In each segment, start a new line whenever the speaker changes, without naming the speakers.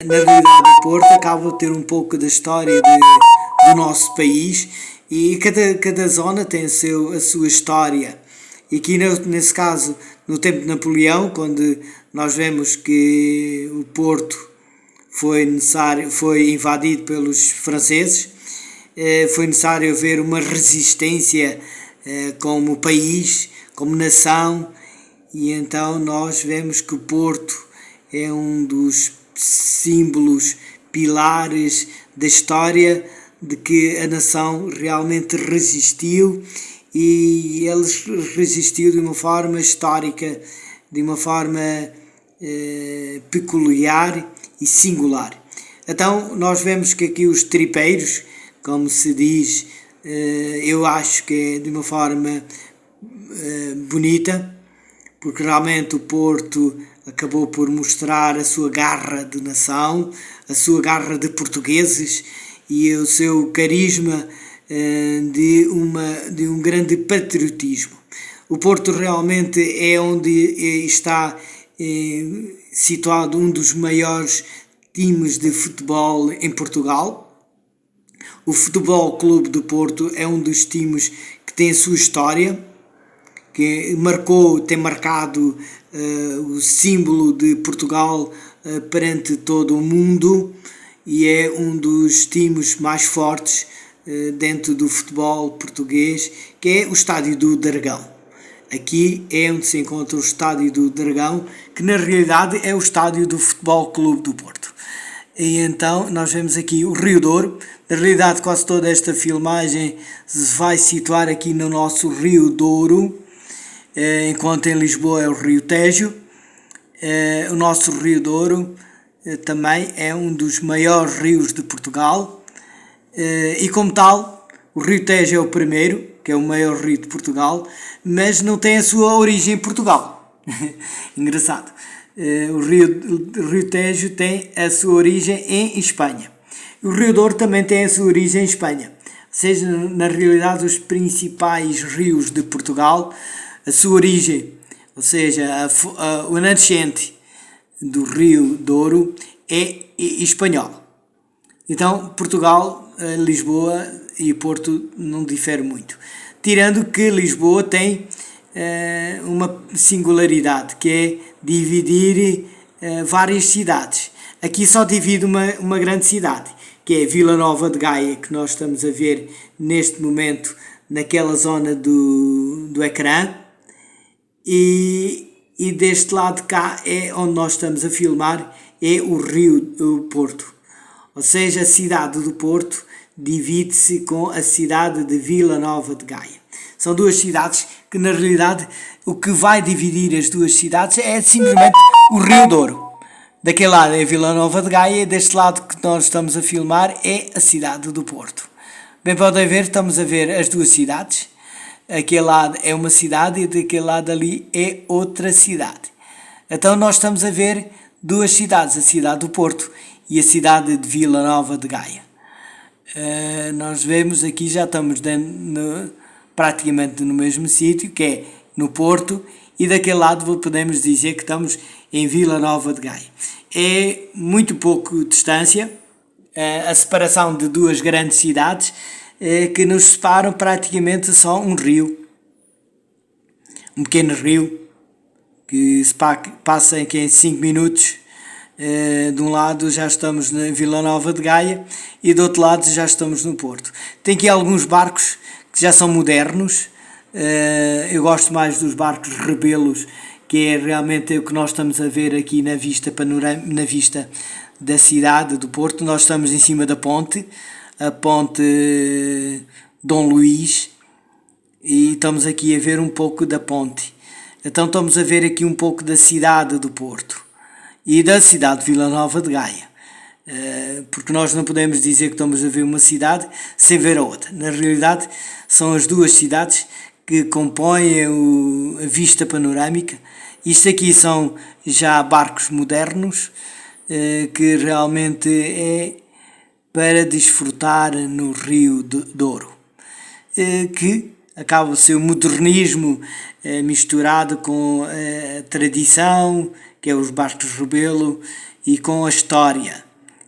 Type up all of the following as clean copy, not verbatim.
Na realidade, o Porto acaba de ter um pouco da história do nosso país e cada zona tem a sua história. E aqui, nesse caso, no tempo de Napoleão, quando nós vemos que o Porto foi invadido pelos franceses, foi necessário haver uma resistência como país, como nação, e então nós vemos que o Porto é um dos símbolos, pilares da história de que a nação realmente resistiu, e eles resistiu de uma forma histórica, de uma forma peculiar e singular. Então nós vemos que aqui os tripeiros, como se diz, eu acho que é de uma forma bonita, porque realmente o Porto acabou por mostrar a sua garra de nação, a sua garra de portugueses e o seu carisma de um grande patriotismo. O Porto realmente é onde está situado um dos maiores times de futebol em Portugal. O Futebol Clube do Porto é um dos times que tem a sua história, que tem marcado o símbolo de Portugal perante todo o mundo, e é um dos times mais fortes dentro do futebol português, que é o Estádio do Dragão. Aqui é onde se encontra o Estádio do Dragão, que na realidade é o estádio do Futebol Clube do Porto. E então nós vemos aqui o Rio Douro. Na realidade, quase toda esta filmagem se vai situar aqui no nosso Rio Douro, enquanto em Lisboa é o Rio Tejo. O nosso Rio Douro também é um dos maiores rios de Portugal, e como tal, o Rio Tejo é o primeiro, que é o maior rio de Portugal, mas não tem a sua origem em Portugal. Engraçado. O Rio Tejo tem a sua origem em Espanha. O Rio Douro também tem a sua origem em Espanha. Ou seja, na realidade, os principais rios de Portugal, a sua origem, ou seja, o nascente do Rio Douro é espanhol. Então, Portugal, Lisboa e Porto não diferem muito. Tirando que Lisboa tem uma singularidade, que é dividir várias cidades. Aqui só divide uma grande cidade, que é Vila Nova de Gaia, que nós estamos a ver neste momento naquela zona do ecrã, e deste lado de cá é onde nós estamos a filmar, é o Rio do Porto. Ou seja, a cidade do Porto divide-se com a cidade de Vila Nova de Gaia. São duas cidades que, na realidade, o que vai dividir as duas cidades é simplesmente o Rio Douro. Daquele lado é Vila Nova de Gaia, e deste lado que nós estamos a filmar é a cidade do Porto. Bem, podem ver, estamos a ver as duas cidades. Aquele lado é uma cidade e daquele lado ali é outra cidade. Então nós estamos a ver duas cidades, a cidade do Porto e a cidade de Vila Nova de Gaia. Nós vemos aqui, já estamos praticamente no mesmo sítio, que é no Porto, e daquele lado podemos dizer que estamos em Vila Nova de Gaia. É muito pouco distância, a separação de duas grandes cidades, que nos separam praticamente só um rio, um pequeno rio, que se passa aqui em 5 minutos. De um lado já estamos na Vila Nova de Gaia e do outro lado já estamos no Porto. Tem aqui alguns barcos que já são modernos. Eu gosto mais dos barcos rebelos, que é realmente o que nós estamos a ver aqui na vista na vista da cidade do Porto. Nós estamos em cima da ponte, a ponte Dom Luís, e estamos aqui a ver um pouco da ponte. Então estamos a ver aqui um pouco da cidade do Porto e da cidade de Vila Nova de Gaia, porque nós não podemos dizer que estamos a ver uma cidade sem ver a outra. Na realidade, são as duas cidades que compõem a vista panorâmica. Isto aqui são já barcos modernos, que realmente é para desfrutar no Rio Douro, que acaba de ser o modernismo misturado com a tradição, que é os barcos rebelo, e com a história.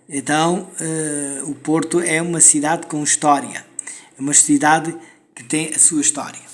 Então, o Porto é uma cidade com história, é uma cidade que tem a sua história.